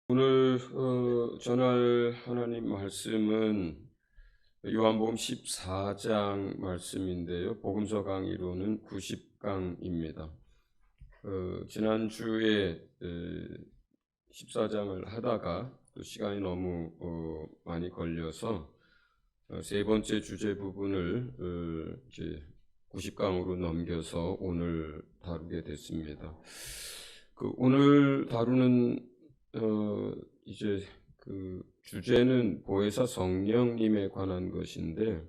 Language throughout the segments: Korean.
오늘 전할 하나님 말씀은 요한복음 14장 말씀인데요. 복음서 강의로는 90강입니다. 지난주에 14장을 하다가 또 시간이 너무 많이 걸려서 세 번째 주제 부분을 이제 90강으로 넘겨서 오늘 다루게 됐습니다. 오늘 다루는 이제 그 주제는 보혜사 성령님에 관한 것인데,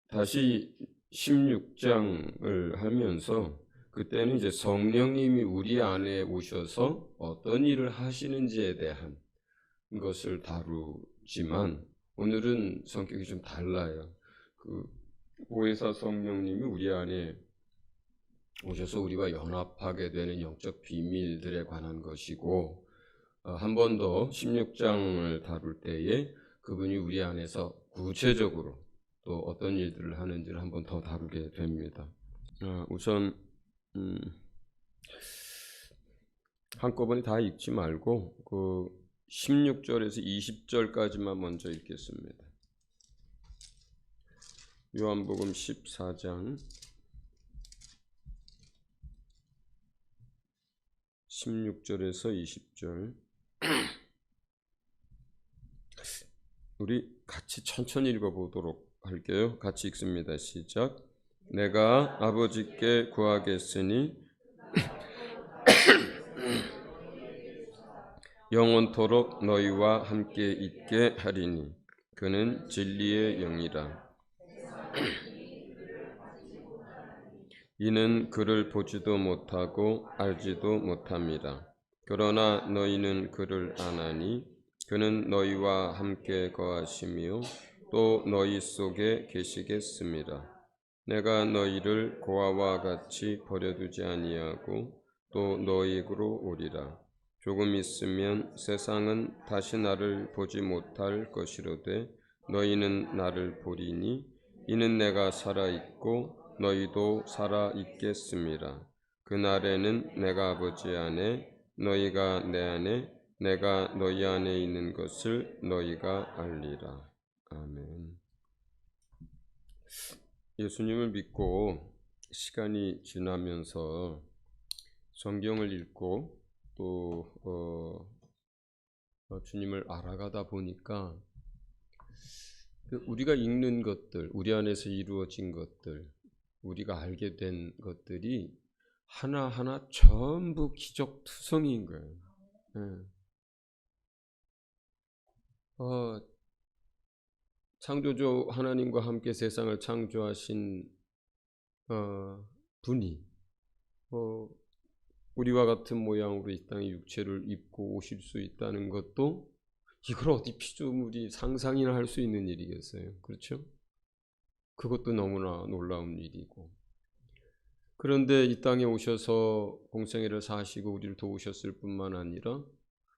다시 16장을 하면서 그때는 이제 성령님이 우리 안에 오셔서 어떤 일을 하시는지에 대한 것을 다루지만, 오늘은 성격이 좀 달라요. 보혜사 성령님이 우리 안에 오셔서 우리와 연합하게 되는 영적 비밀들에 관한 것이고, 한 번 더 16장을 다룰 때에 그분이 우리 안에서 구체적으로 또 어떤 일들을 하는지를 한 번 더 다루게 됩니다. 우선 한꺼번에 다 읽지 말고 16절에서 20절까지만 먼저 읽겠습니다. 요한복음 14장 16절에서 20절. 우리 같이 천천히 읽어보도록 할게요. 같이 읽습니다. 시작. 내가 아버지께 구하겠으니 영원토록 너희와 함께 있게 하리니 그는 진리의 영이라. 이는 그를 보지도 못하고 알지도 못함이라. 그러나 너희는 그를 아나니 그는 너희와 함께 거하시며 또 너희 속에 계시겠습니다. 내가 너희를 고아와 같이 버려두지 아니하고 또 너희에게로 오리라. 조금 있으면 세상은 다시 나를 보지 못할 것이로되 너희는 나를 보리니 이는 내가 살아있고 너희도 살아있겠습니다. 그날에는 내가 아버지 안에 너희가 내 안에 내가 너희 안에 있는 것을 너희가 알리라. 아멘. 예수님을 믿고 시간이 지나면서 성경을 읽고 또 주님을 알아가다 보니까 우리가 읽는 것들, 우리 안에서 이루어진 것들, 우리가 알게 된 것들이 하나하나 전부 기적투성이인 거예요. 창조주 하나님과 함께 세상을 창조하신 분이 우리와 같은 모양으로 이 땅에 육체를 입고 오실 수 있다는 것도 이걸 어디 피조물이 상상이나 할 수 있는 일이겠어요. 그렇죠? 그것도 너무나 놀라운 일이고, 그런데 이 땅에 오셔서 공생애를 사시고 우리를 도우셨을 뿐만 아니라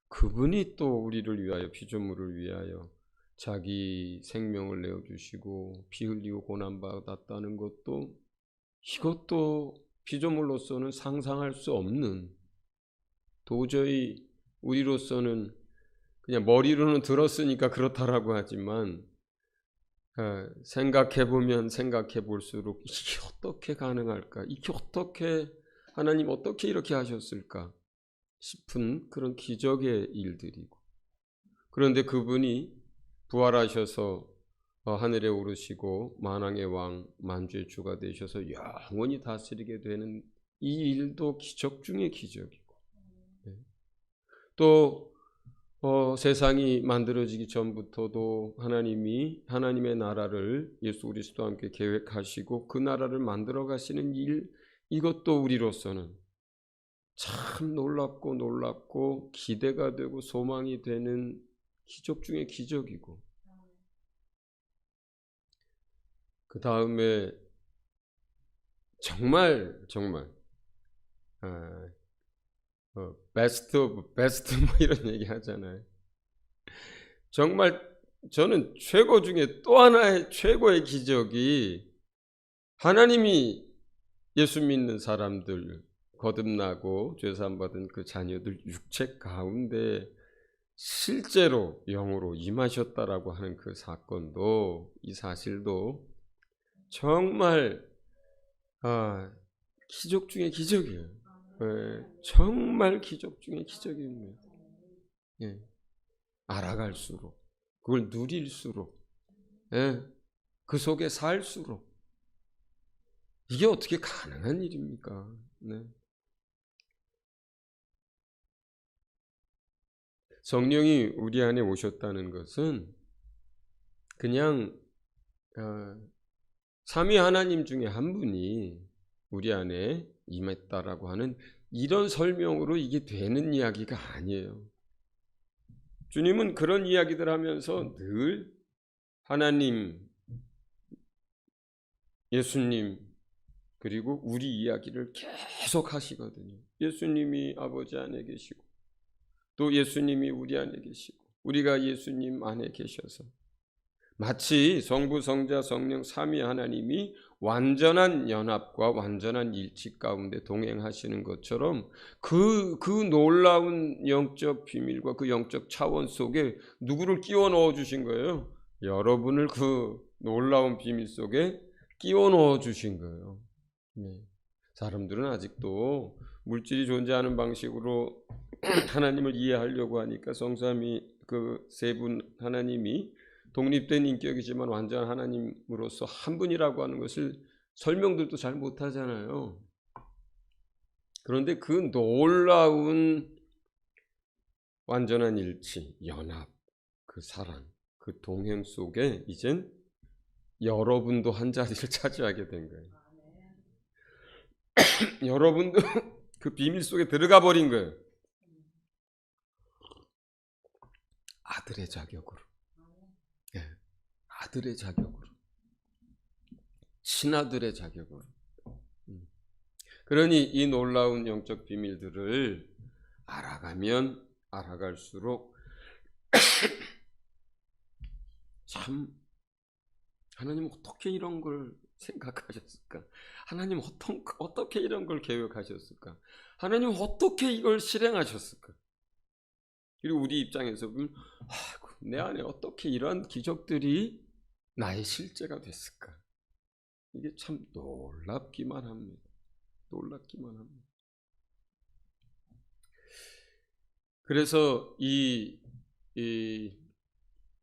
그분이 또 우리를 위하여, 피조물을 위하여 자기 생명을 내어주시고 피 흘리고 고난받았다는 것도, 이것도 피조물로서는 상상할 수 없는, 도저히 우리로서는 그냥 머리로는 들었으니까 그렇다라고 하지만 생각해보면 생각해볼수록 이게 어떻게 가능할까? 이게 어떻게, 하나님 어떻게 이렇게 하셨을까 싶은 그런 기적의 일들이고, 그런데 그분이 부활하셔서 하늘에 오르시고 만왕의 왕 만주의 주가 되셔서 영원히 다스리게 되는 이 일도 기적 중의 기적이고, 또 세상이 만들어지기 전부터도 하나님이 하나님의 나라를 예수 그리스도와 함께 계획하시고 그 나라를 만들어 가시는 일, 이것도 우리로서는 참 놀랍고 기대가 되고 소망이 되는 기적 중의 기적이고, 그 다음에 정말 베스트 오브 베스트 뭐 이런 얘기 하잖아요. 정말 저는 최고 중에 또 하나의 최고의 기적이, 하나님이 예수 믿는 사람들과 거듭나고 죄사함 받은 그 자녀들 육체 가운데 실제로 영으로 임하셨다라고 하는 그 사건도, 이 사실도 정말 기적 중에 기적이에요. 정말 기적 중에 기적입니다. 알아갈수록, 그걸 누릴수록, 그 속에 살수록 이게 어떻게 가능한 일입니까? 성령이 우리 안에 오셨다는 것은 그냥 삼위 하나님 중에 한 분이 우리 안에 임했다라고 하는 이런 설명으로 이게 되는 이야기가 아니에요. 주님은 그런 이야기들 하면서 늘 하나님, 예수님, 그리고 우리 이야기를 계속 하시거든요. 예수님이 아버지 안에 계시고, 또 예수님이 우리 안에 계시고, 우리가 예수님 안에 계셔서 마치 성부, 성자, 성령 삼위 하나님이 완전한 연합과 완전한 일치 가운데 동행하시는 것처럼 그 놀라운 영적 비밀과 그 영적 차원 속에 누구를 끼워 넣어 주신 거예요? 여러분을 그 놀라운 비밀 속에 끼워 넣어 주신 거예요. 사람들은 아직도 물질이 존재하는 방식으로 하나님을 이해하려고 하니까 성삼위 그 세 분 하나님이 독립된 인격이지만 완전 하나님으로서 한 분이라고 하는 것을 설명들도 잘 못하잖아요. 그런데 그 놀라운 완전한 일치, 연합, 그 사랑, 그 동행 속에 이젠 여러분도 한 자리를 차지하게 된 거예요. 여러분도 그 비밀 속에 들어가 버린 거예요. 아들의 자격으로. 아들의 자격으로. 친아들의 자격으로. 그러니 이 놀라운 영적 비밀들을 알아가면 알아갈수록 참 하나님 어떻게 이런 걸 생각하셨을까? 하나님 어떻게 이런 걸 계획하셨을까? 하나님 어떻게 이걸 실행하셨을까? 그리고 우리 입장에서 보면 내 안에 어떻게 이러한 기적들이 나의 실제가 됐을까? 이게 참 놀랍기만 합니다. 놀랍기만 합니다. 그래서 이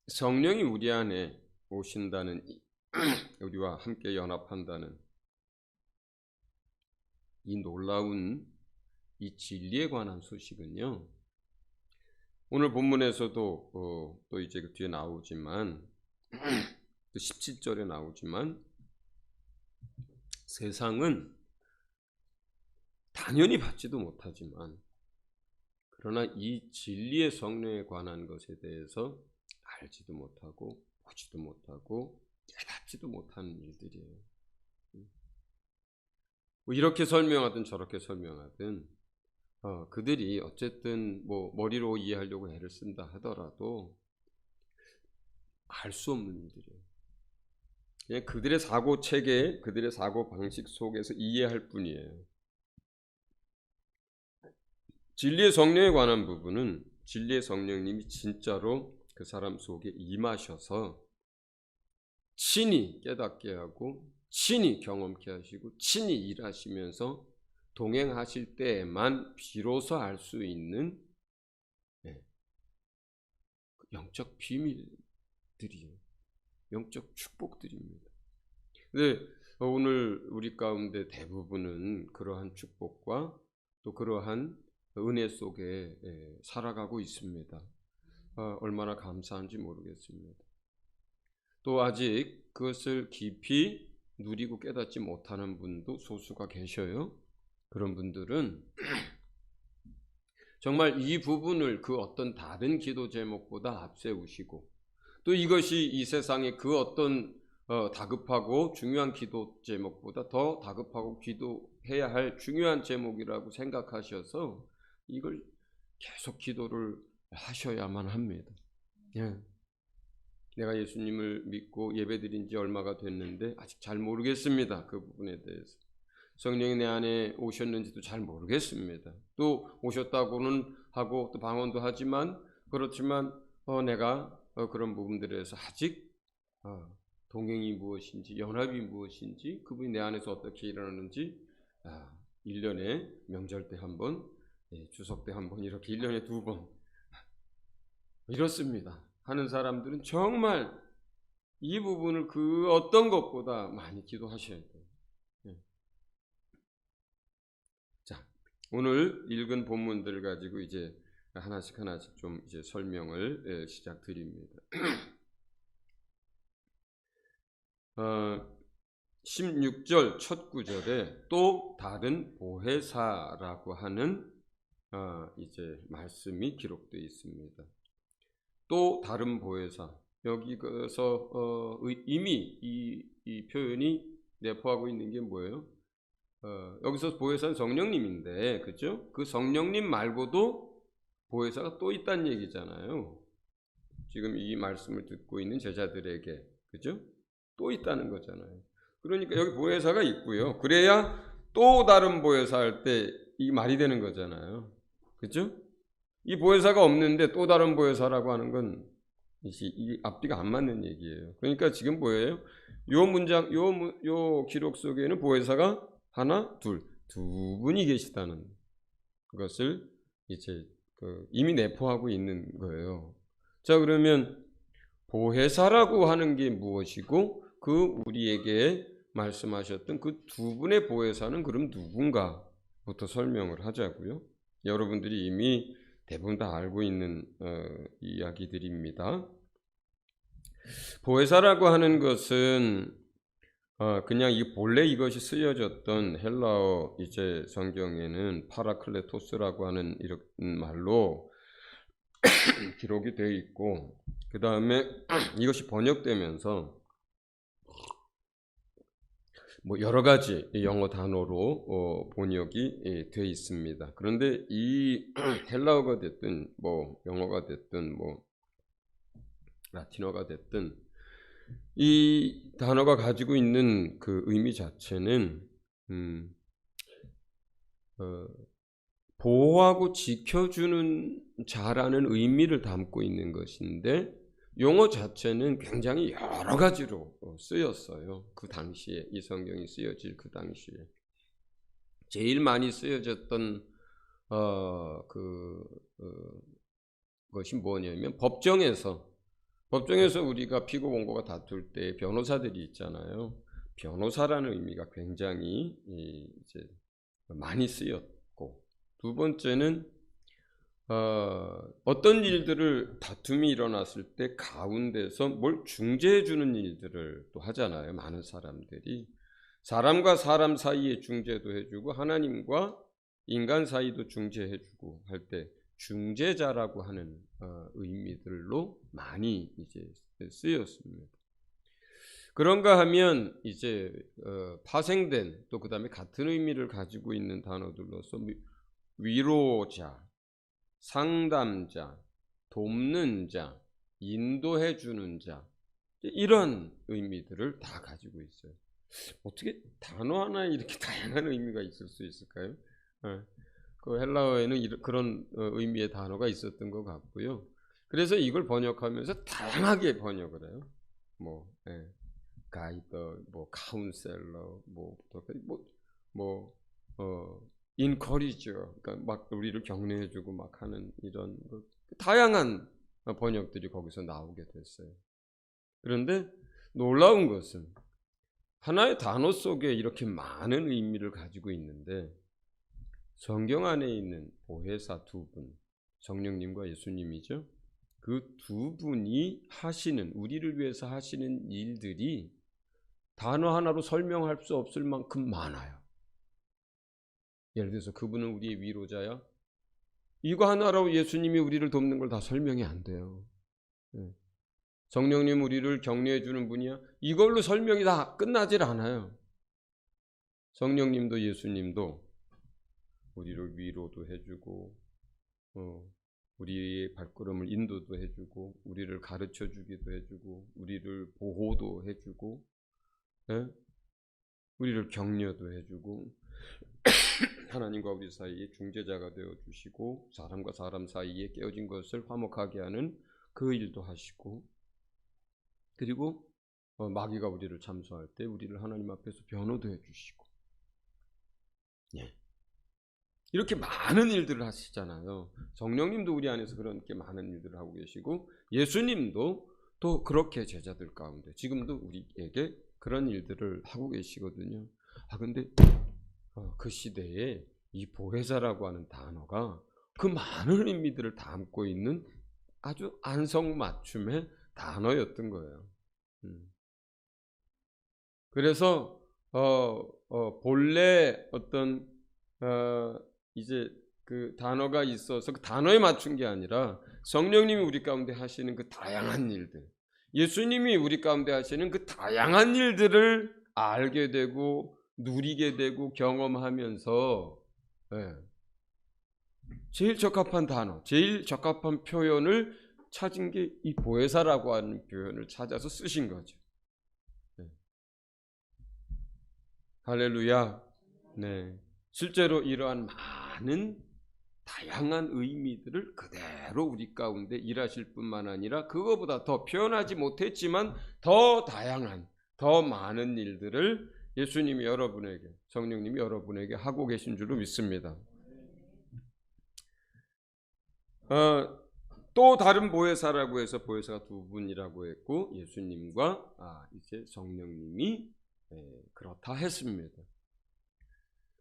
성령이 우리 안에 오신다는, 우리와 함께 연합한다는 이 놀라운 이 진리에 관한 소식은요, 오늘 본문에서도 또 이제 그 뒤에 나오지만, 또 17절에 나오지만, 세상은 당연히 받지도 못하지만, 그러나 이 진리의 성령에 관한 것에 대해서 알지도 못하고 보지도 못하고 깨닫지도 못하는 일들이에요. 뭐 이렇게 설명하든 저렇게 설명하든 그들이 어쨌든 뭐 머리로 이해하려고 애를 쓴다 하더라도 알 수 없는 일들이에요. 그냥 그들의 사고 체계, 그들의 사고 방식 속에서 이해할 뿐이에요. 진리의 성령에 관한 부분은 진리의 성령님이 진짜로 그 사람 속에 임하셔서 친히 깨닫게 하고 친히 경험케 하시고 친히 일하시면서 동행하실 때에만 비로소 알 수 있는 영적 비밀들이에요. 영적 축복들입니다. 근데 오늘 우리 가운데 대부분은 그러한 축복과 또 그러한 은혜 속에 살아가고 있습니다. 얼마나 감사한지 모르겠습니다. 또 아직 그것을 깊이 누리고 깨닫지 못하는 분도 소수가 계셔요. 그런 분들은 정말 이 부분을 그 어떤 다른 기도 제목보다 앞세우시고, 또 이것이 이 세상의 그 어떤 다급하고 중요한 기도 제목보다 더 다급하고 기도해야 할 중요한 제목이라고 생각하셔서 이걸 계속 기도를 하셔야만 합니다. 내가 예수님을 믿고 예배드린 지 얼마가 됐는데 아직 잘 모르겠습니다. 그 부분에 대해서. 성령이 내 안에 오셨는지도 잘 모르겠습니다. 또 오셨다고는 하고 또 방언도 하지만 그렇지만 내가 그런 부분들에서 아직 동행이 무엇인지 연합이 무엇인지 그분이 내 안에서 어떻게 일어나는지 1년에 명절 때 한 번, 추석 때 한 번 이렇게 1년에 2번 이렇습니다. 하는 사람들은 정말 이 부분을 그 어떤 것보다 많이 기도하셔야 돼요. 자, 오늘 읽은 본문들 가지고 이제 하나씩 좀 이제 설명을 시작드립니다. 16절 첫 구절에 또 다른 보혜사라고 하는 이제 말씀이 기록되어 있습니다. 또 다른 보혜사. 여기서 이미 이 표현이 내포하고 있는 게 뭐예요? 여기서 보혜사는 성령님인데, 그죠? 그 성령님 말고도 보혜사가 또 있다는 얘기잖아요. 지금 이 말씀을 듣고 있는 제자들에게, 그죠? 또 있다는 거잖아요. 그러니까 여기 보혜사가 있고요. 그래야 또 다른 보혜사 할 때 이 말이 되는 거잖아요. 그죠? 이 보혜사가 없는데 또 다른 보혜사라고 하는 건 이 앞뒤가 안 맞는 얘기예요. 그러니까 지금 뭐예요? 요 문장, 요 기록 속에는 보혜사가 하나, 두 분이 계시다는 것을 이제 이미 내포하고 있는 거예요. 자, 그러면 보혜사라고 하는 게 무엇이고 그 우리에게 말씀하셨던 그 두 분의 보혜사는 그럼 누군가부터 설명을 하자고요. 여러분들이 이미 대부분 다 알고 있는 이야기들입니다. 보혜사라고 하는 것은 그냥 본래 이것이 쓰여졌던 헬라어 이제 성경에는 파라클레토스라고 하는 이런 말로 기록이 되어 있고, 그 다음에 이것이 번역되면서 뭐 여러 가지 영어 단어로 번역이 되어 있습니다. 그런데 이 헬라어가 됐든 뭐 영어가 됐든 뭐 라틴어가 됐든 이 단어가 가지고 있는 그 의미 자체는 보호하고 지켜주는 자라는 의미를 담고 있는 것인데 용어 자체는 굉장히 여러 가지로 쓰였어요. 그 당시에 이 성경이 쓰여질 그 당시에 제일 많이 쓰여졌던 것이 뭐냐면 법정에서 우리가 피고 공고가 다툴 때 변호사들이 있잖아요. 변호사라는 의미가 굉장히 이제 많이 쓰였고, 두 번째는 어떤 일들을 다툼이 일어났을 때 가운데서 뭘 중재해 주는 일들을 또 하잖아요. 많은 사람들이 사람과 사람 사이에 중재도 해주고 하나님과 인간 사이도 중재해주고 할 때 중재자라고 하는 의미들로 많이 이제 쓰였습니다. 그런가 하면 이제 파생된 또 그 다음에 같은 의미를 가지고 있는 단어들로서 위로자, 상담자, 돕는 자, 인도해 주는 자, 이런 의미들을 다 가지고 있어요. 어떻게 단어 하나에 이렇게 다양한 의미가 있을 수 있을까요? 그 헬라어에는 그런 의미의 단어가 있었던 것 같고요. 그래서 이걸 번역하면서 다양하게 번역을 해요. 가이더, 카운셀러, 인커리저, 그러니까 막 우리를 격려해주고 막 하는 이런 다양한 번역들이 거기서 나오게 됐어요. 그런데 놀라운 것은 하나의 단어 속에 이렇게 많은 의미를 가지고 있는데 성경 안에 있는 보혜사 두 분, 성령님과 예수님이죠. 그 두 분이 하시는, 우리를 위해서 하시는 일들이 단어 하나로 설명할 수 없을 만큼 많아요. 예를 들어서 그분은 우리의 위로자야. 이거 하나로 예수님이 우리를 돕는 걸 다 설명이 안 돼요. 성령님 우리를 격려해 주는 분이야. 이걸로 설명이 다 끝나질 않아요. 성령님도 예수님도 우리를 위로도 해주고 우리의 발걸음을 인도도 해주고 우리를 가르쳐 주기도 해주고 우리를 보호도 해주고 우리를 격려도 해주고 하나님과 우리 사이에 중재자가 되어 주시고 사람과 사람 사이에 깨어진 것을 화목하게 하는 그 일도 하시고, 그리고 마귀가 우리를 참소할 때 우리를 하나님 앞에서 변호도 해주시고, 예. 이렇게 많은 일들을 하시잖아요. 성령님도 우리 안에서 그렇게 많은 일들을 하고 계시고, 예수님도 또 그렇게 제자들 가운데 지금도 우리에게 그런 일들을 하고 계시거든요. 근데 그 시대에 이 보혜사라고 하는 단어가 그 많은 의미들을 담고 있는 아주 안성맞춤의 단어였던 거예요. 그래서 본래 어떤 이제 그 단어가 있어서 그 단어에 맞춘 게 아니라 성령님이 우리 가운데 하시는 그 다양한 일들, 예수님이 우리 가운데 하시는 그 다양한 일들을 알게 되고 누리게 되고 경험하면서, 예, 제일 적합한 단어, 제일 적합한 표현을 찾은 게 이 보혜사라고 하는 표현을 찾아서 쓰신 거죠. 네. 할렐루야. 네. 실제로 이러한 많은 다양한 의미들을 그대로 우리 가운데 일하실 뿐만 아니라 그거보다 더 표현하지 못했지만 더 다양한, 더 많은 일들을 예수님이 여러분에게, 성령님이 여러분에게 하고 계신 줄로 믿습니다. 또 다른 보혜사라고 해서 보혜사가 두 분이라고 했고, 예수님과 이제 성령님이 그렇다 했습니다.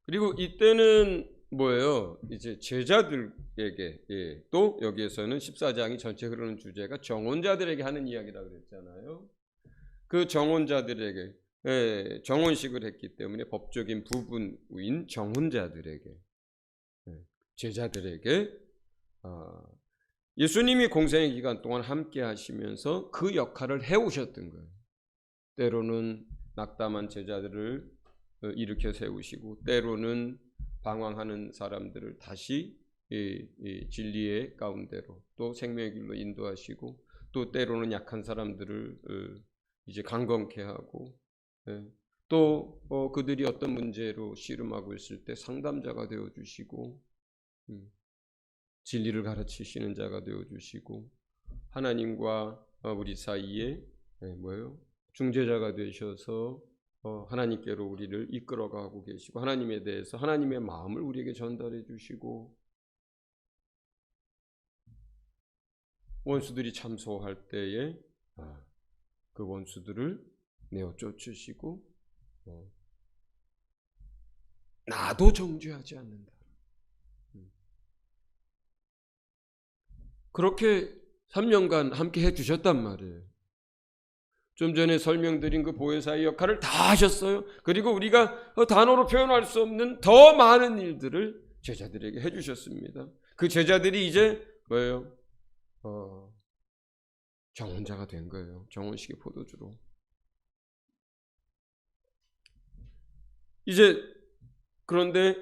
그리고 이때는 뭐예요? 이제 제자들에게, 또 여기에서는 14장이 전체 흐르는 주제가 정혼자들에게 하는 이야기라고 그랬잖아요. 그 정혼자들에게 정혼식을 했기 때문에 법적인 부부인 정혼자들에게, 제자들에게 예수님이 공생의 기간 동안 함께 하시면서 그 역할을 해오셨던 거예요. 때로는 낙담한 제자들을 일으켜 세우시고, 때로는 방황하는 사람들을 다시 진리의 가운데로, 또 생명의 길로 인도하시고, 또 때로는 약한 사람들을 이제 강건케 하고, 또 그들이 어떤 문제로 씨름하고 있을 때 상담자가 되어주시고, 진리를 가르치시는 자가 되어주시고, 하나님과 우리 사이에 중재자가 되셔서 하나님께로 우리를 이끌어가고 계시고, 하나님에 대해서 하나님의 마음을 우리에게 전달해 주시고, 원수들이 참소할 때에 그 원수들을 내어 쫓으시고, 나도 정죄하지 않는다. 그렇게 3년간 함께 해주셨단 말이에요. 좀 전에 설명드린 그 보혜사의 역할을 다 하셨어요. 그리고 우리가 단어로 표현할 수 없는 더 많은 일들을 제자들에게 해주셨습니다. 그 제자들이 이제 뭐예요? 정혼자가 된 거예요. 정혼식의 포도주로. 이제 그런데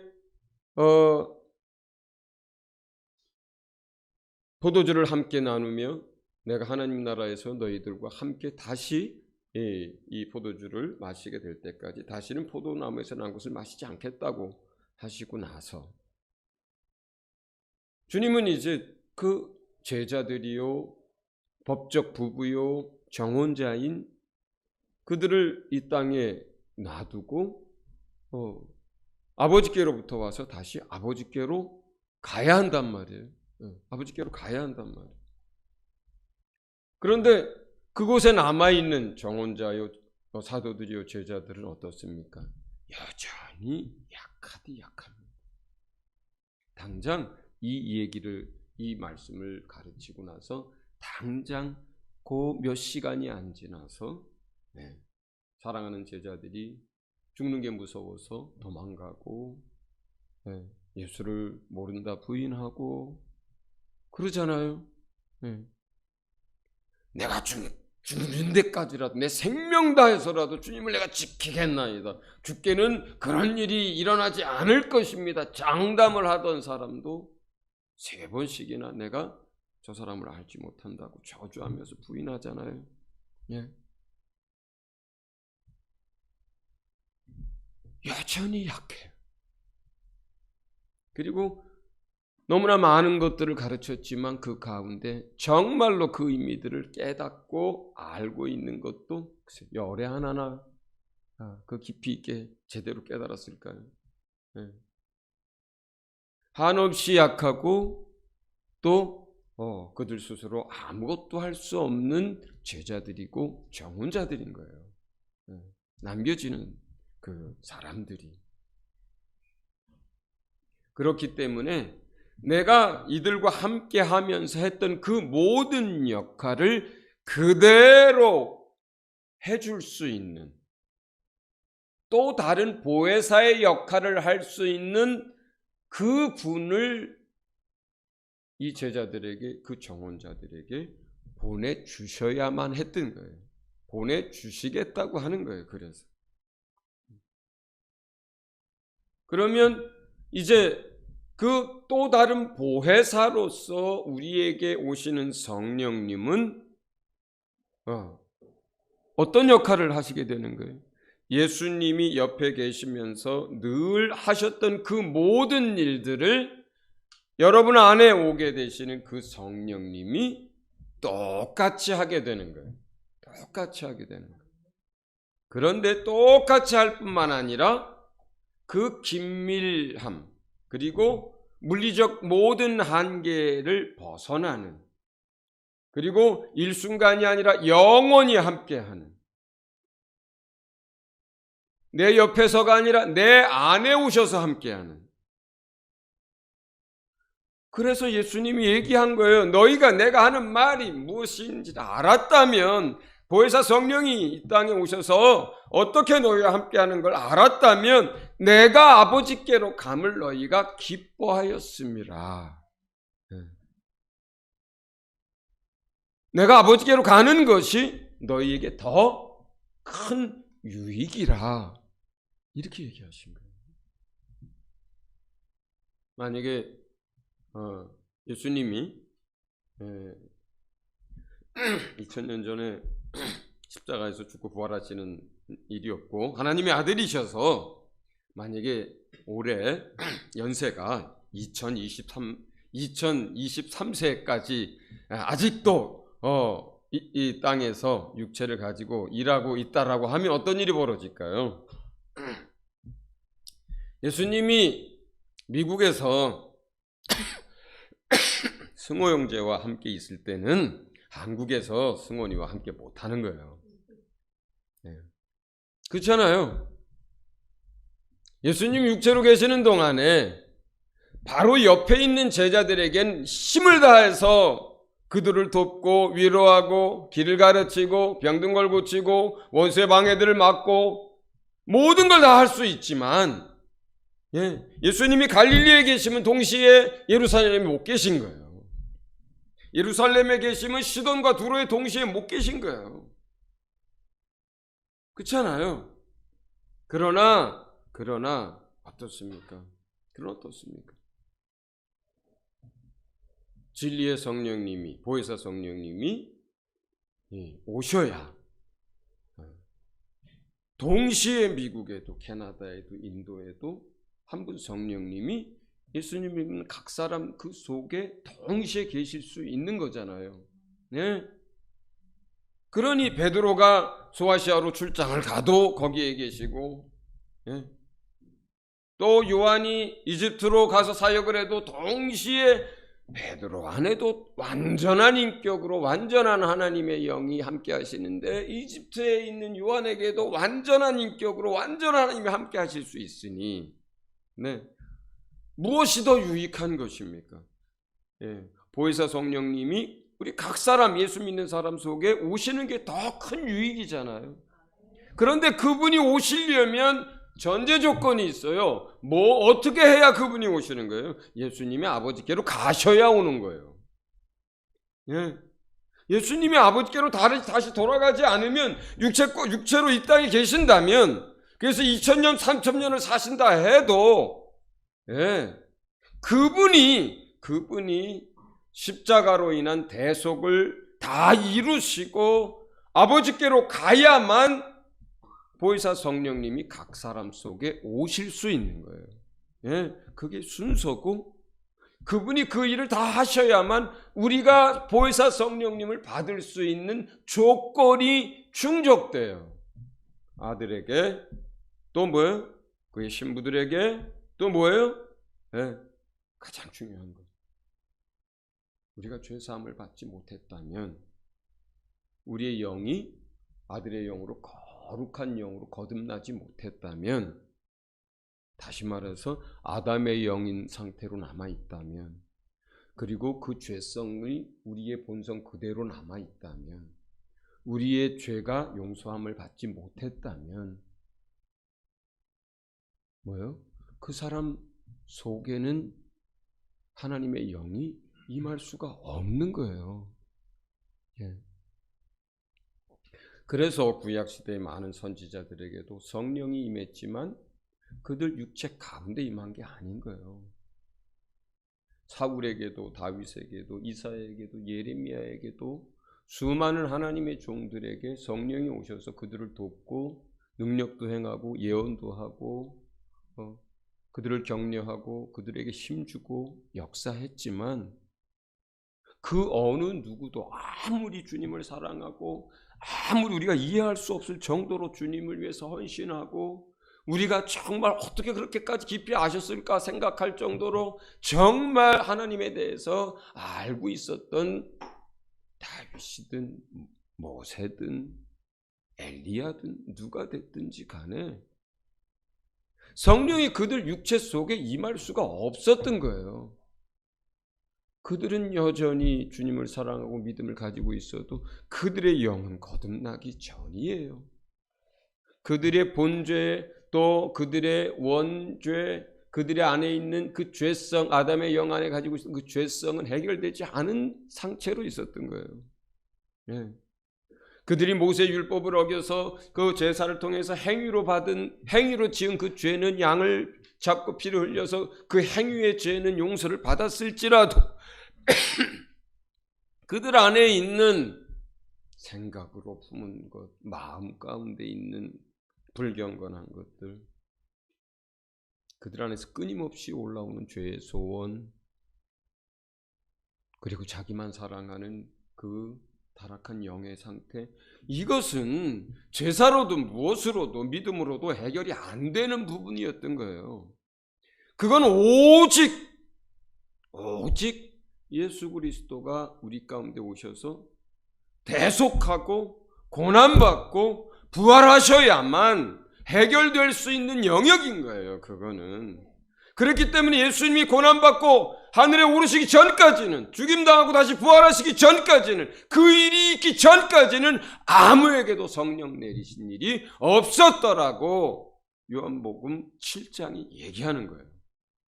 포도주를 함께 나누며 내가 하나님 나라에서 너희들과 함께 다시 이 포도주를 마시게 될 때까지 다시는 포도나무에서 난 것을 마시지 않겠다고 하시고 나서, 주님은 이제 그 제자들이요, 법적 부부요, 정혼자인 그들을 이 땅에 놔두고 아버지께로부터 와서 다시 아버지께로 가야 한단 말이에요. 아버지께로 가야 한단 말이에요. 그런데 그곳에 남아있는 정혼자요, 사도들이요, 제자들은 어떻습니까? 여전히 약합니다. 당장 이 말씀을 가르치고 나서 당장 그 몇 시간이 안 지나서 사랑하는 제자들이 죽는 게 무서워서 도망가고, 예수를 모른다 부인하고 그러잖아요. 내가 죽는 데까지라도 내 생명 다해서라도 주님을 내가 지키겠나이다. 주께는 그런 일이 일어나지 않을 것입니다. 장담을 하던 사람도 3번씩이나 내가 저 사람을 알지 못한다고 저주하면서 부인하잖아요. 여전히 약해요. 그리고 너무나 많은 것들을 가르쳤지만 그 가운데 정말로 그 의미들을 깨닫고 알고 있는 것도 열에 하나나 그 깊이 있게 제대로 깨달았을까요? 네. 한없이 약하고 또 그들 스스로 아무것도 할 수 없는 제자들이고 정혼자들인 거예요. 네. 남겨지는 그 사람들이. 그렇기 때문에 내가 이들과 함께 하면서 했던 그 모든 역할을 그대로 해줄 수 있는, 또 다른 보혜사의 역할을 할 수 있는 그 분을 이 제자들에게, 그 정혼자들에게 보내주셔야만 했던 거예요. 보내주시겠다고 하는 거예요. 그래서 그러면 이제 그 또 다른 보혜사로서 우리에게 오시는 성령님은 어떤 역할을 하시게 되는 거예요? 예수님이 옆에 계시면서 늘 하셨던 그 모든 일들을 여러분 안에 오게 되시는 그 성령님이 똑같이 하게 되는 거예요. 똑같이 하게 되는 거예요. 그런데 똑같이 할 뿐만 아니라 그 긴밀함, 그리고 물리적 모든 한계를 벗어나는, 그리고 일순간이 아니라 영원히 함께하는, 내 옆에서가 아니라 내 안에 오셔서 함께하는. 그래서 예수님이 얘기한 거예요. 너희가 내가 하는 말이 무엇인지 알았다면, 보혜사 성령이 이 땅에 오셔서 어떻게 너희와 함께하는 걸 알았다면 내가 아버지께로 감을 너희가 기뻐하였음이라. 내가 아버지께로 가는 것이 너희에게 더 큰 유익이라. 이렇게 얘기하신 거예요. 만약에 예수님이 2000년 전에 십자가에서 죽고 부활하시는 일이 없고 하나님의 아들이셔서 만약에 올해 연세가 2023세까지 아직도 이 땅에서 육체를 가지고 일하고 있다라고 하면 어떤 일이 벌어질까요? 예수님이 미국에서 승호 형제와 함께 있을 때는 한국에서 승원이와 함께 못하는 거예요. 그렇잖아요. 예수님 육체로 계시는 동안에 바로 옆에 있는 제자들에겐 힘을 다해서 그들을 돕고 위로하고 길을 가르치고 병든 걸 고치고 원수의 방해들을 막고 모든 걸 다 할 수 있지만 예수님이 갈릴리에 계시면 동시에 예루살렘에 못 계신 거예요. 예루살렘에 계시면 시돈과 두로에 동시에 못 계신 거예요. 그렇잖아요. 그러나 어떻습니까? 진리의 성령님이, 보혜사 성령님이 오셔야 동시에 미국에도 캐나다에도 인도에도 한 분 성령님이 예수님 믿는 각 사람 그 속에 동시에 계실 수 있는 거잖아요. 네? 그러니 베드로가 소아시아로 출장을 가도 거기에 계시고, 또 요한이 이집트로 가서 사역을 해도 동시에 베드로 안에도 완전한 인격으로 완전한 하나님의 영이 함께 하시는데 이집트에 있는 요한에게도 완전한 인격으로 완전한 하나님이 함께 하실 수 있으니 무엇이 더 유익한 것입니까? 보혜사 성령님이 우리 각 사람, 예수 믿는 사람 속에 오시는 게 더 큰 유익이잖아요. 그런데 그분이 오시려면 전제 조건이 있어요. 어떻게 해야 그분이 오시는 거예요? 예수님이 아버지께로 가셔야 오는 거예요. 예수님이 아버지께로 다시 돌아가지 않으면 육체로 이 땅에 계신다면, 그래서 2000년, 3000년을 사신다 해도 그분이 십자가로 인한 대속을 다 이루시고 아버지께로 가야만 보혜사 성령님이 각 사람 속에 오실 수 있는 거예요. 예, 그게 순서고 그분이 그 일을 다 하셔야만 우리가 보혜사 성령님을 받을 수 있는 조건이 충족돼요. 아들에게 또 뭐예요? 그의 신부들에게 또 뭐예요? 예, 가장 중요한 것. 우리가 죄사함을 받지 못했다면 우리의 영이 아들의 영으로 거룩한 영으로 거듭나지 못했다면 다시 말해서 아담의 영인 상태로 남아있다면 그리고 그 죄성이 우리의 본성 그대로 남아있다면 우리의 죄가 용서함을 받지 못했다면 뭐요? 그 사람 속에는 하나님의 영이 임할 수가 없는 거예요. 예. 그래서 구약시대의 많은 선지자들에게도 성령이 임했지만 그들 육체 가운데 임한 게 아닌 거예요. 사울에게도 다윗에게도 이사야에게도 예레미야에게도 수많은 하나님의 종들에게 성령이 오셔서 그들을 돕고 능력도 행하고 예언도 하고 그들을 격려하고 그들에게 힘주고 역사했지만 그 어느 누구도 아무리 주님을 사랑하고 아무리 우리가 이해할 수 없을 정도로 주님을 위해서 헌신하고 우리가 정말 어떻게 그렇게까지 깊이 아셨을까 생각할 정도로 정말 하나님에 대해서 알고 있었던 다윗이든 모세든 엘리야든 누가 됐든지 간에 성령이 그들 육체 속에 임할 수가 없었던 거예요. 그들은 여전히 주님을 사랑하고 믿음을 가지고 있어도 그들의 영은 거듭나기 전이에요. 그들의 본죄 또 그들의 원죄 그들의 안에 있는 그 죄성 아담의 영 안에 가지고 있는 그 죄성은 해결되지 않은 상태로 있었던 거예요. 예. 그들이 모세 율법을 어겨서 그 제사를 통해서 행위로 지은 그 죄는 양을 잡고 피를 흘려서 그 행위의 죄는 용서를 받았을지라도 그들 안에 있는 생각으로 품은 것, 마음 가운데 있는 불경건한 것들, 그들 안에서 끊임없이 올라오는 죄의 소원, 그리고 자기만 사랑하는 그 타락한 영의 상태, 이것은 제사로도 무엇으로도 믿음으로도 해결이 안 되는 부분이었던 거예요. 그건 오직 예수 그리스도가 우리 가운데 오셔서 대속하고 고난받고 부활하셔야만 해결될 수 있는 영역인 거예요. 그거는. 그렇기 때문에 예수님이 고난받고 하늘에 오르시기 전까지는, 죽임당하고 다시 부활하시기 전까지는, 그 일이 있기 전까지는 아무에게도 성령 내리신 일이 없었더라고 요한복음 7장이 얘기하는 거예요.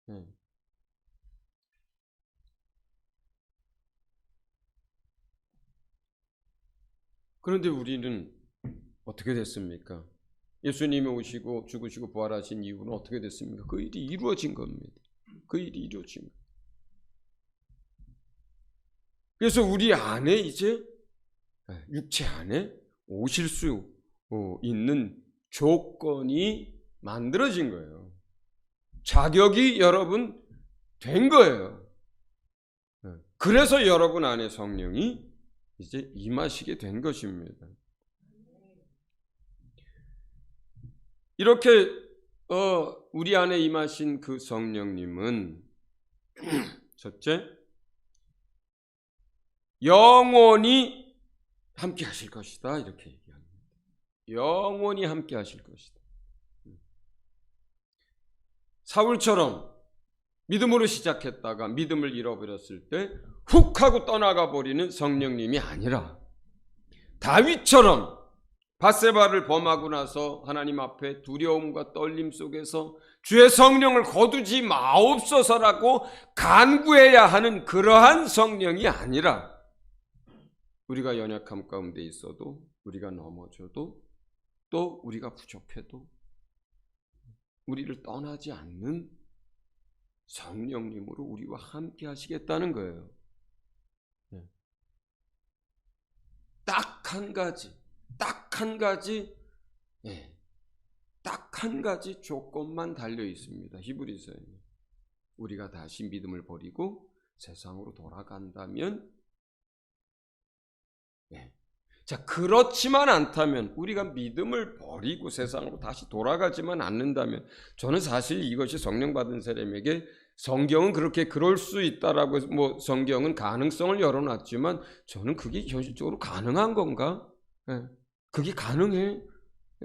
네. 그런데 우리는 어떻게 됐습니까? 예수님이 오시고 죽으시고 부활하신 이후는 어떻게 됐습니까? 그 일이 이루어진 겁니다. 그 일이 이루어진 겁니다. 그래서 우리 안에 이제 육체 안에 오실 수 있는 조건이 만들어진 거예요. 자격이 여러분 된 거예요. 그래서 여러분 안에 성령이 이제 임하시게 된 것입니다. 이렇게 우리 안에 임하신 그 성령님은 첫째, 영원히 함께 하실 것이다 이렇게 얘기합니다. 영원히 함께 하실 것이다. 사울처럼 믿음으로 시작했다가 믿음을 잃어버렸을 때 훅 하고 떠나가 버리는 성령님이 아니라 다윗처럼 밧세바를 범하고 나서 하나님 앞에 두려움과 떨림 속에서 주의 성령을 거두지 마옵소서라고 간구해야 하는 그러한 성령이 아니라 우리가 연약함 가운데 있어도 우리가 넘어져도 또 우리가 부족해도 우리를 떠나지 않는 성령님으로 우리와 함께 하시겠다는 거예요. 딱 한 가지 딱 한 가지 조건만 달려 있습니다. 히브리서에 우리가 다시 믿음을 버리고 세상으로 돌아간다면, 네. 자, 그렇지만 않다면, 우리가 믿음을 버리고 세상으로 다시 돌아가지만 않는다면, 저는 사실 이것이 성령 받은 사람에게 성경은 그렇게 그럴 수 있다라고 뭐 성경은 가능성을 열어놨지만 저는 그게 현실적으로 가능한 건가? 네. 그게 가능해?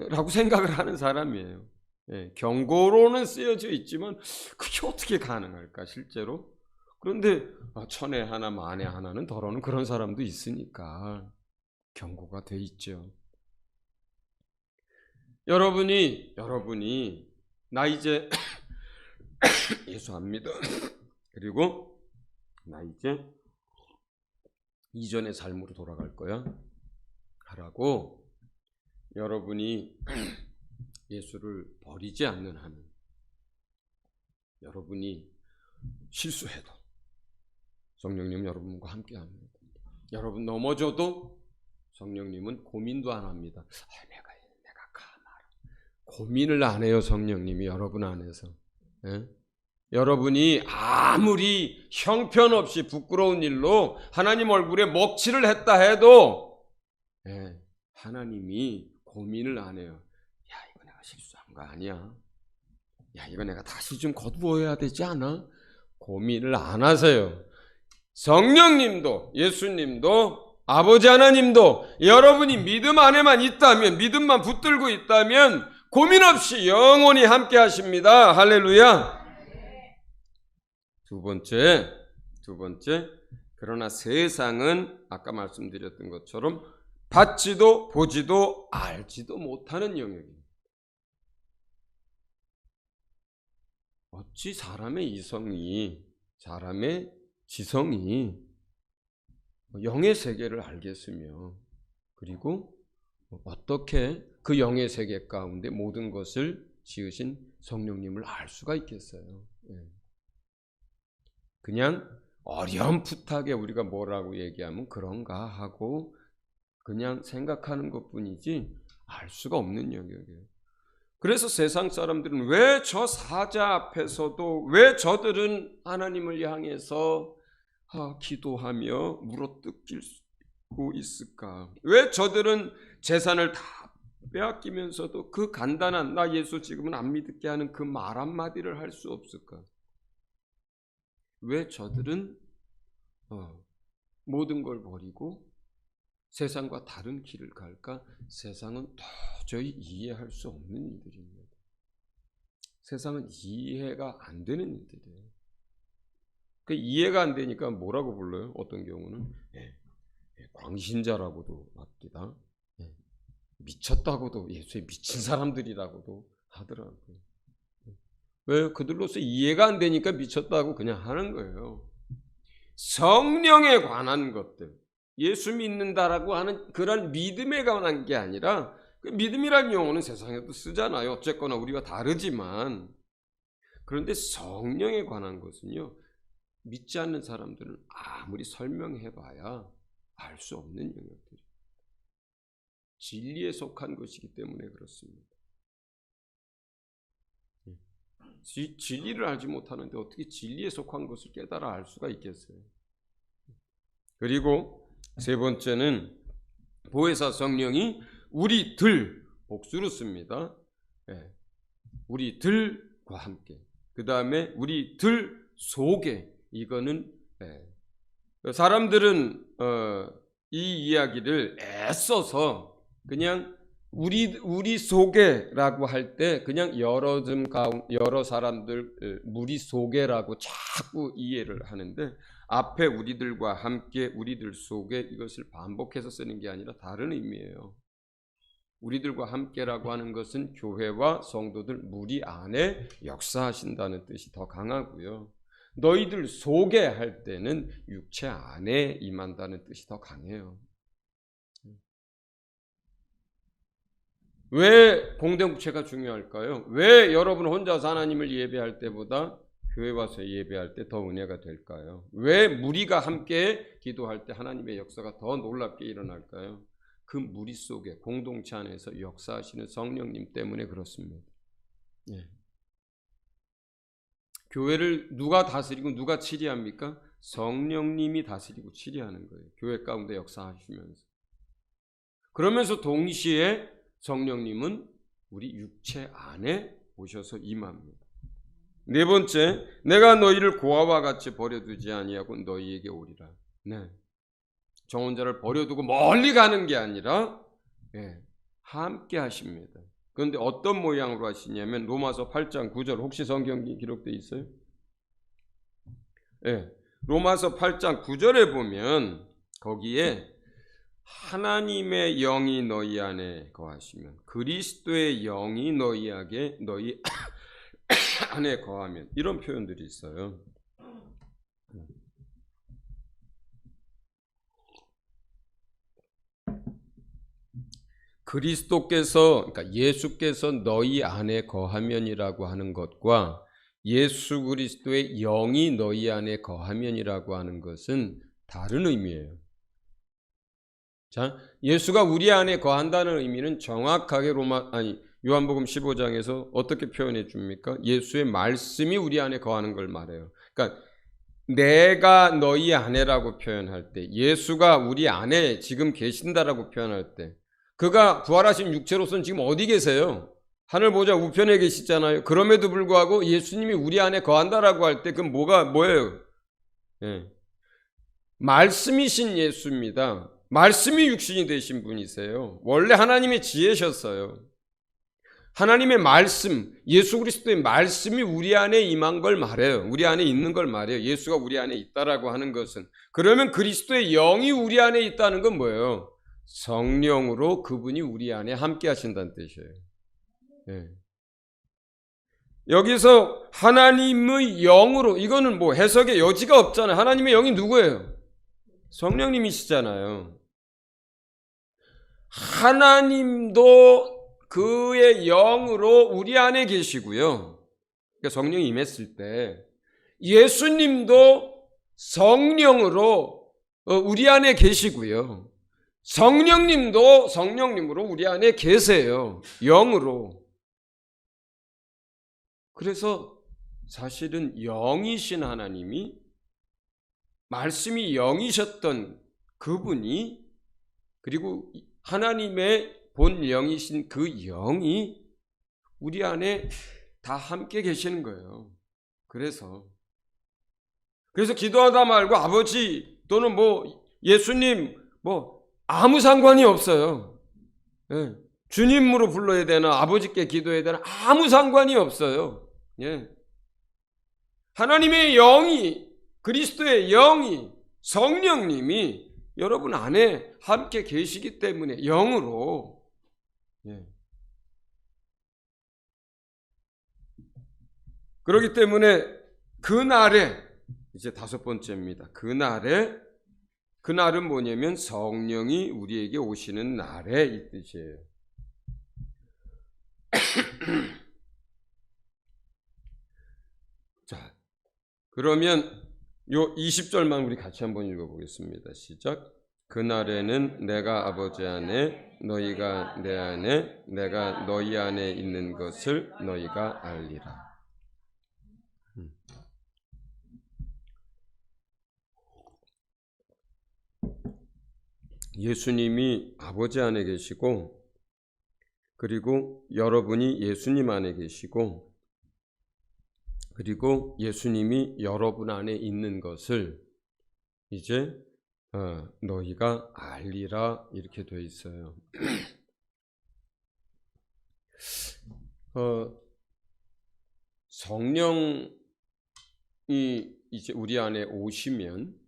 라고 생각을 하는 사람이에요. 예, 경고로는 쓰여져 있지만 그게 어떻게 가능할까 실제로? 그런데 천에 하나 만에 하나는 더러는 그런 사람도 있으니까 경고가 돼 있죠. 여러분이 나 이제 예수 안 믿어. 그리고 나 이제 이전의 삶으로 돌아갈 거야 하라고 여러분이 예수를 버리지 않는 한은, 여러분이 실수해도 성령님 여러분과 함께합니다. 여러분 넘어져도 성령님은 고민도 안 합니다. 내가 가마라. 고민을 안 해요. 성령님이 여러분 안에서. 예? 여러분이 아무리 형편없이 부끄러운 일로 하나님 얼굴에 먹칠을 했다 해도 예, 하나님이 고민을 안 해요. 야, 이거 내가 실수한 거 아니야? 야, 이거 내가 다시 좀 거두어야 되지 않아? 고민을 안 하세요. 성령님도 예수님도 아버지 하나님도 여러분이 믿음 안에만 있다면, 믿음만 붙들고 있다면 고민 없이 영원히 함께 하십니다. 할렐루야. 두 번째, 그러나 세상은 아까 말씀드렸던 것처럼 받지도 보지도 알지도 못하는 영역입니다. 어찌 사람의 이성이, 사람의 지성이 영의 세계를 알겠으며, 그리고 어떻게 그 영의 세계 가운데 모든 것을 지으신 성령님을 알 수가 있겠어요. 그냥 어렴풋하게 우리가 뭐라고 얘기하면 그런가 하고 그냥 생각하는 것뿐이지 알 수가 없는 영역이에요. 그래서 세상 사람들은 왜 저 사자 앞에서도 왜 저들은 하나님을 향해서 기도하며 물어뜯기고 있을까? 왜 저들은 재산을 다 빼앗기면서도 그 간단한 나 예수 지금은 안 믿게 하는 그 말 한마디를 할 수 없을까? 왜 저들은 모든 걸 버리고 세상과 다른 길을 갈까? 세상은 도저히 이해할 수 없는 일들입니다. 세상은 이해가 안 되는 일들이에요. 그 이해가 안 되니까 뭐라고 불러요? 어떤 경우는 광신자라고도 합니다. 미쳤다고도, 예수에 미친 사람들이라고도 하더라고요. 왜? 그들로서 이해가 안 되니까 미쳤다고 그냥 하는 거예요. 성령에 관한 것들, 예수 믿는다라고 하는 그런 믿음에 관한 게 아니라, 그 믿음이라는 용어는 세상에도 쓰잖아요. 어쨌거나 우리가 다르지만. 그런데 성령에 관한 것은요, 믿지 않는 사람들은 아무리 설명해봐야 알 수 없는 영역들이에요. 진리에 속한 것이기 때문에 그렇습니다. 진리를 알지 못하는데 어떻게 진리에 속한 것을 깨달아 알 수가 있겠어요? 그리고 세 번째는 보혜사 성령이 우리들, 복수로 씁니다. 우리들과 함께. 그 다음에 우리들 속에, 이거는 사람들은 이 이야기를 애써서 그냥 우리 속에라고 할 때 그냥 여러 사람들 무리 속에라고 자꾸 이해를 하는데, 앞에 우리들과 함께, 우리들 속에, 이것을 반복해서 쓰는 게 아니라 다른 의미예요. 우리들과 함께라고 하는 것은 교회와 성도들 무리 안에 역사하신다는 뜻이 더 강하고요. 너희들 속에 할 때는 육체 안에 임한다는 뜻이 더 강해요. 왜 공동체가 중요할까요? 왜 여러분 혼자서 하나님을 예배할 때보다 교회 와서 예배할 때 더 은혜가 될까요? 왜 무리가 함께 기도할 때 하나님의 역사가 더 놀랍게 일어날까요? 그 무리 속에 공동체 안에서 역사하시는 성령님 때문에 그렇습니다. 예. 교회를 누가 다스리고 누가 치리합니까? 성령님이 다스리고 치리하는 거예요. 교회 가운데 역사하시면서. 그러면서 동시에 성령님은 우리 육체 안에 오셔서 임합니다. 네 번째, 내가 너희를 고아와 같이 버려두지 아니하고 너희에게 오리라. 네. 정혼자를 버려두고 멀리 가는 게 아니라 함께 하십니다. 그런데 어떤 모양으로 하시냐면 로마서 8장 9절 혹시 성경이 기록되어 있어요? 로마서 8장 9절에 보면 거기에 하나님의 영이 너희 안에 거하시면 그리스도의 영이 너희 안에 거하면 이런 표현들이 있어요. 그리스도께서 그러니까 예수께서 너희 안에 거하면이라고 하는 것과 예수 그리스도의 영이 너희 안에 거하면이라고 하는 것은 다른 의미예요. 자, 예수가 우리 안에 거한다는 의미는 정확하게 요한복음 15장에서 어떻게 표현해 줍니까? 예수의 말씀이 우리 안에 거하는 걸 말해요. 그러니까 내가 너희 안에라고 표현할 때, 예수가 우리 안에 지금 계신다라고 표현할 때, 그가 부활하신 육체로서는 지금 어디 계세요? 하늘 보좌 우편에 계시잖아요. 그럼에도 불구하고 예수님이 우리 안에 거한다라고 할 때 그건 뭐예요? 말씀이신 예수입니다. 말씀이 육신이 되신 분이세요. 원래 하나님의 지혜셨어요. 하나님의 말씀, 예수 그리스도의 말씀이 우리 안에 임한 걸 말해요. 우리 안에 있는 걸 말해요. 예수가 우리 안에 있다라고 하는 것은. 그러면 그리스도의 영이 우리 안에 있다는 건 뭐예요? 성령으로 그분이 우리 안에 함께 하신다는 뜻이에요. 여기서 하나님의 영으로, 이거는 뭐 해석의 여지가 없잖아요. 하나님의 영이 누구예요? 성령님이시잖아요. 하나님도 그의 영으로 우리 안에 계시고요. 그러니까 성령이 임했을 때 예수님도 성령으로 우리 안에 계시고요. 성령님도 성령님으로 우리 안에 계세요. 영으로. 그래서 사실은 영이신 하나님이 말씀이 영이셨던 그분이 그리고 하나님의 본 영이신 그 영이 우리 안에 다 함께 계시는 거예요. 그래서 기도하다 말고 아버지 또는 뭐 예수님 뭐 아무 상관이 없어요. 주님으로 불러야 되나 아버지께 기도해야 되나 아무 상관이 없어요. 하나님의 영이 그리스도의 영이 성령님이 여러분 안에 함께 계시기 때문에 영으로 그렇기 때문에 그날에 이제 다섯 번째입니다. 그날은 뭐냐면 성령이 우리에게 오시는 날에 이 뜻이에요. 자, 그러면 요 20절만 우리 같이 한번 읽어보겠습니다. 시작. 그날에는 내가 아버지 안에 너희가 내 안에 내가 너희 안에 있는 것을 너희가 알리라. 예수님이 아버지 안에 계시고 그리고 여러분이 예수님 안에 계시고 그리고 예수님이 여러분 안에 있는 것을 이제 너희가 알리라 이렇게 되어 있어요. 성령이 이제 우리 안에 오시면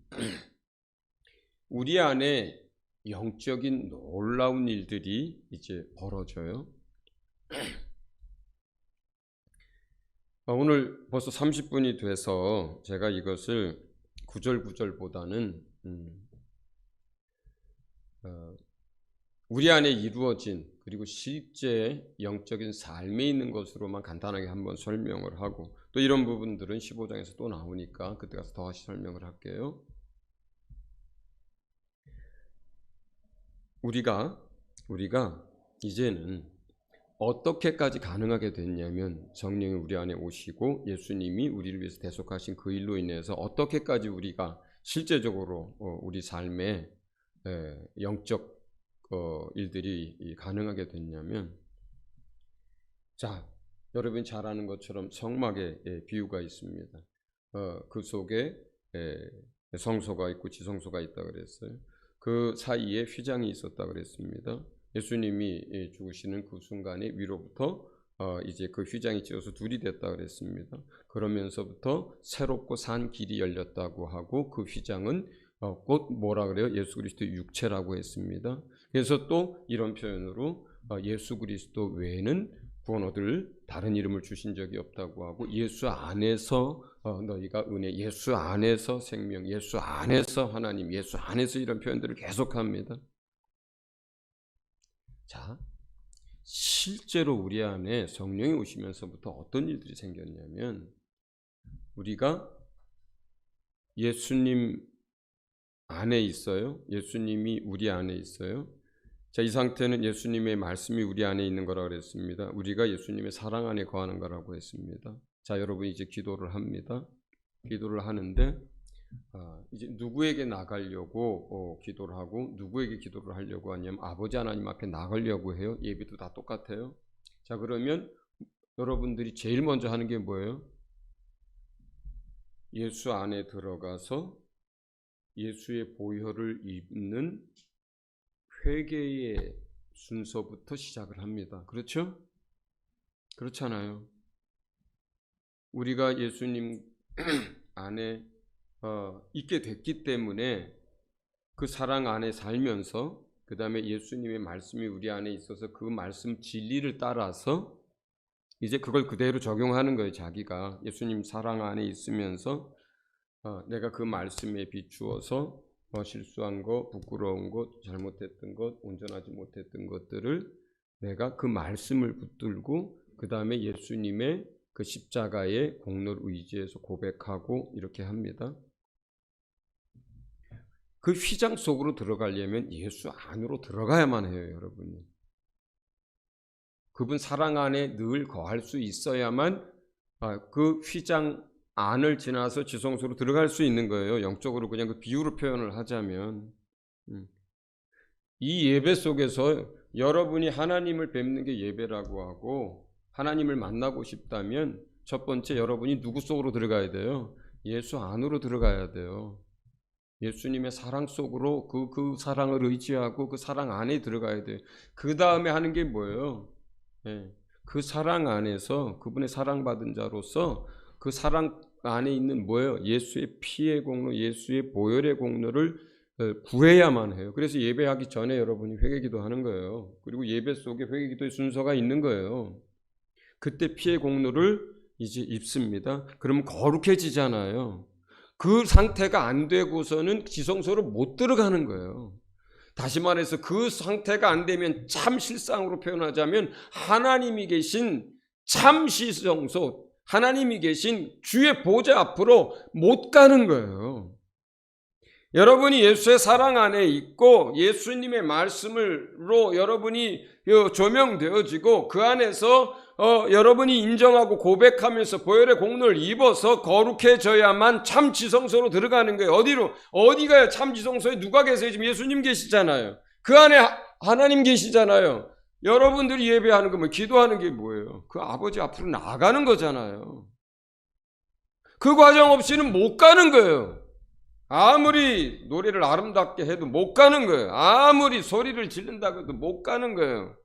우리 안에 영적인 놀라운 일들이 이제 벌어져요. 오늘 벌써 30분이 돼서 제가 이것을 구절보다는 우리 안에 이루어진 그리고 실제 영적인 삶에 있는 것으로만 간단하게 한번 설명을 하고 또 이런 부분들은 15장에서 또 나오니까 그때 가서 더 설명을 할게요. 우리가 이제는 어떻게까지 가능하게 됐냐면 성령이 우리 안에 오시고 예수님이 우리를 위해서 대속하신 그 일로 인해서 어떻게까지 우리가 실제적으로 우리 삶에 영적 일들이 가능하게 됐냐면, 자, 여러분이 잘 아는 것처럼 성막에 비유가 있습니다. 그 속에 성소가 있고 지성소가 있다 그랬어요. 그 사이에 휘장이 있었다 그랬습니다. 예수님이 죽으시는 그 순간에 위로부터 이제 그 휘장이 찢어서 둘이 됐다 그랬습니다. 그러면서부터 새롭고 산 길이 열렸다고 하고, 그 휘장은 곧 뭐라 그래요? 예수 그리스도의 육체라고 했습니다. 그래서 또 이런 표현으로 예수 그리스도 외에는 구원 얻을 다른 이름을 주신 적이 없다고 하고, 예수 안에서 너희가 은혜, 예수 안에서 생명, 예수 안에서 하나님, 예수 안에서, 이런 표현들을 계속합니다. 자, 실제로 우리 안에 성령이 오시면서부터 어떤 일들이 생겼냐면, 우리가 예수님 안에 있어요. 예수님이 우리 안에 있어요. 자, 이 상태는 예수님의 말씀이 우리 안에 있는 거라고 그랬습니다. 우리가 예수님의 사랑 안에 거하는 거라고 했습니다. 자, 여러분이 이제 기도를 합니다. 기도를 하는데 이제 누구에게 나가려고 기도를 하고, 누구에게 기도를 하려고 하냐면 아버지 하나님 앞에 나가려고 해요. 예배도 다 똑같아요. 자, 그러면 여러분들이 제일 먼저 하는 게 뭐예요? 예수 안에 들어가서 예수의 보혈을 입는 회개의 순서부터 시작을 합니다. 그렇죠? 그렇잖아요. 우리가 예수님 안에 있게 됐기 때문에 그 사랑 안에 살면서, 그 다음에 예수님의 말씀이 우리 안에 있어서 그 말씀 진리를 따라서 이제 그걸 그대로 적용하는 거예요. 자기가 예수님 사랑 안에 있으면서 내가 그 말씀에 비추어서 실수한 것, 부끄러운 것, 잘못했던 것, 온전하지 못했던 것들을 내가 그 말씀을 붙들고, 그 다음에 예수님의 그 십자가의 공로를 의지해서 고백하고 이렇게 합니다. 그 휘장 속으로 들어가려면 예수 안으로 들어가야만 해요, 여러분이. 그분 사랑 안에 늘 거할 수 있어야만 그 휘장 안을 지나서 지성소로 들어갈 수 있는 거예요. 영적으로 그냥 그 비유로 표현을 하자면. 이 예배 속에서 여러분이 하나님을 뵙는 게 예배라고 하고, 하나님을 만나고 싶다면 첫 번째 여러분이 누구 속으로 들어가야 돼요? 예수 안으로 들어가야 돼요. 예수님의 사랑 속으로 그 사랑을 의지하고 그 사랑 안에 들어가야 돼요. 그 다음에 하는 게 뭐예요? 그 사랑 안에서 그분의 사랑받은 자로서 그 사랑 안에 있는 뭐예요? 예수의 피의 공로, 예수의 보혈의 공로를 구해야만 해요. 그래서 예배하기 전에 여러분이 회개기도 하는 거예요. 그리고 예배 속에 회개기도의 순서가 있는 거예요. 그때 피의 공로를 이제 입습니다. 그러면 거룩해지잖아요. 그 상태가 안 되고서는 지성소로 못 들어가는 거예요. 다시 말해서 그 상태가 안 되면 참 실상으로 표현하자면 하나님이 계신 참 지성소, 하나님이 계신 주의 보좌 앞으로 못 가는 거예요. 여러분이 예수의 사랑 안에 있고 예수님의 말씀으로 여러분이 조명되어지고 그 안에서 여러분이 인정하고 고백하면서 보혈의 공로를 입어서 거룩해져야만 참 지성소로 들어가는 거예요. 어디가요? 참 지성소에 누가 계세요? 지금 예수님 계시잖아요. 그 안에 하나님 계시잖아요. 여러분들이 예배하는 거 뭐 기도하는 게 뭐예요? 그 아버지 앞으로 나가는 거잖아요. 그 과정 없이는 못 가는 거예요. 아무리 노래를 아름답게 해도 못 가는 거예요. 아무리 소리를 지른다고 해도 못 가는 거예요.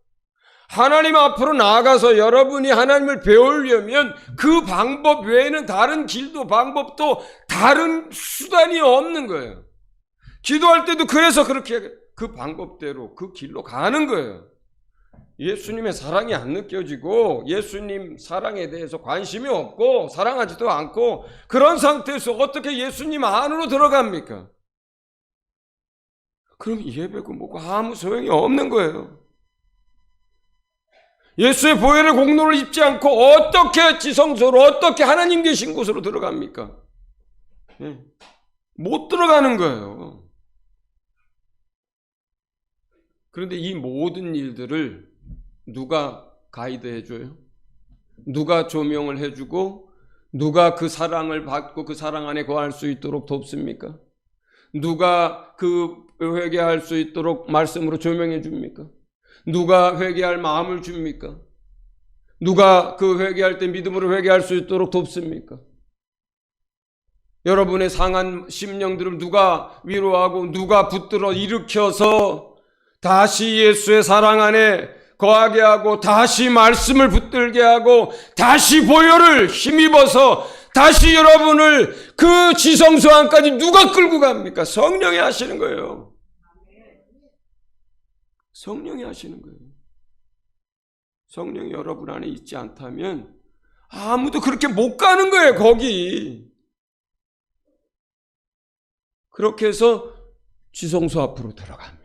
하나님 앞으로 나아가서 여러분이 하나님을 배우려면 그 방법 외에는 다른 길도 방법도 다른 수단이 없는 거예요. 기도할 때도 그래서 그렇게 그 방법대로 그 길로 가는 거예요. 예수님의 사랑이 안 느껴지고 예수님 사랑에 대해서 관심이 없고 사랑하지도 않고 그런 상태에서 어떻게 예수님 안으로 들어갑니까? 그럼 예배고 뭐고 아무 소용이 없는 거예요. 예수의 보혈의 공로를 입지 않고 어떻게 지성소로, 어떻게 하나님 계신 곳으로 들어갑니까? 못 들어가는 거예요. 그런데 이 모든 일들을 누가 가이드 해줘요? 누가 조명을 해주고 누가 그 사랑을 받고 그 사랑 안에 거할 수 있도록 돕습니까? 누가 그 회개할 수 있도록 말씀으로 조명해 줍니까? 누가 회개할 마음을 줍니까? 누가 그 회개할 때 믿음으로 회개할 수 있도록 돕습니까? 여러분의 상한 심령들을 누가 위로하고 누가 붙들어 일으켜서 다시 예수의 사랑 안에 거하게 하고 다시 말씀을 붙들게 하고 다시 보혈을 힘입어서 다시 여러분을 그 지성소 안까지 누가 끌고 갑니까? 성령이 하시는 거예요. 성령이 하시는 거예요. 성령이 여러분 안에 있지 않다면 아무도 그렇게 못 가는 거예요, 거기. 그렇게 해서 지성소 앞으로 들어갑니다.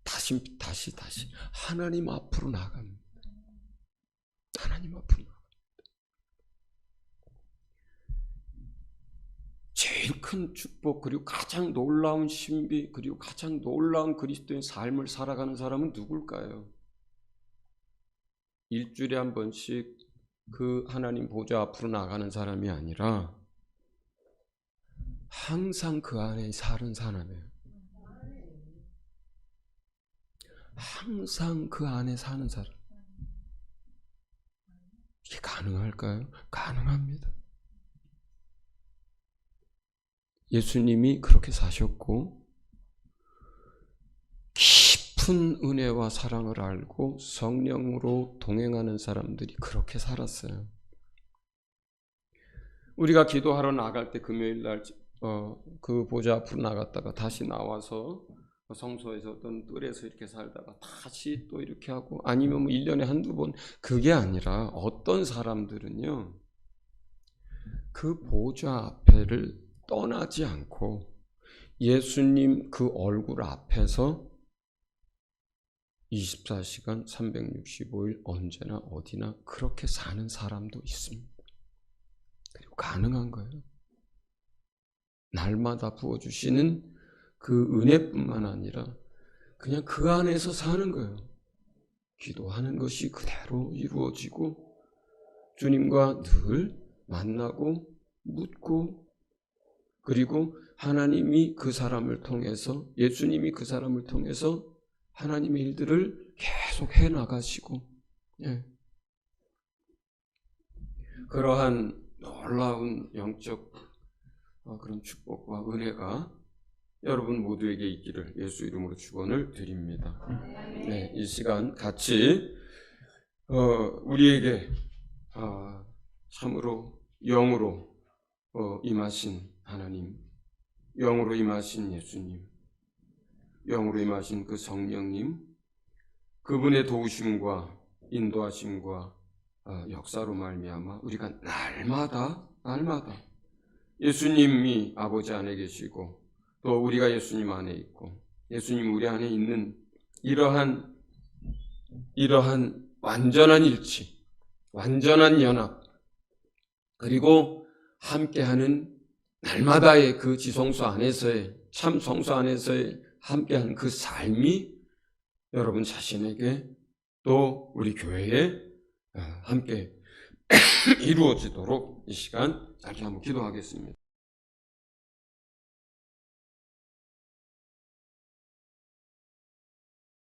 다시 하나님 앞으로 나갑니다. 하나님 앞으로 나갑니다. 제일 큰 축복, 그리고 가장 놀라운 신비, 그리고 가장 놀라운 그리스도의 삶을 살아가는 사람은 누굴까요? 일주일에 한 번씩 그 하나님 보좌 앞으로 나가는 사람이 아니라 항상 그 안에 사는 사람이에요. 항상 그 안에 사는 사람. 이게 가능할까요? 가능합니다. 예수님이 그렇게 사셨고 깊은 은혜와 사랑을 알고 성령으로 동행하는 사람들이 그렇게 살았어요. 우리가 기도하러 나갈 때 금요일 날 그 보좌 앞으로 나갔다가 다시 나와서 성소에서 어떤 뜰에서 이렇게 살다가 다시 또 이렇게 하고 아니면 뭐 1년에 한두 번, 그게 아니라 어떤 사람들은요 그 보좌 앞에를 떠나지 않고 예수님 그 얼굴 앞에서 24시간 365일 언제나 어디나 그렇게 사는 사람도 있습니다. 그리고 가능한 거예요. 날마다 부어주시는 그 은혜뿐만 아니라 그냥 그 안에서 사는 거예요. 기도하는 것이 그대로 이루어지고 주님과 늘 만나고 묻고 그리고 하나님이 그 사람을 통해서 예수님이 그 사람을 통해서 하나님의 일들을 계속 해나가시고 그러한 놀라운 영적 그런 축복과 은혜가 여러분 모두에게 있기를 예수 이름으로 축원을 드립니다. 네, 이 시간 같이 우리에게 참으로 영으로 임하신 하나님, 영으로 임하신 예수님, 영으로 임하신 그 성령님, 그분의 도우심과 인도하심과 역사로 말미암아 우리가 날마다 예수님이 아버지 안에 계시고 또 우리가 예수님 안에 있고 예수님 우리 안에 있는 이러한 완전한 일치, 완전한 연합, 그리고 함께하는 날마다의 그 지성소 안에서의 참 성소 안에서의 함께하는 그 삶이 여러분 자신에게 또 우리 교회에 함께 이루어지도록 이 시간 짧게 한번 기도하겠습니다.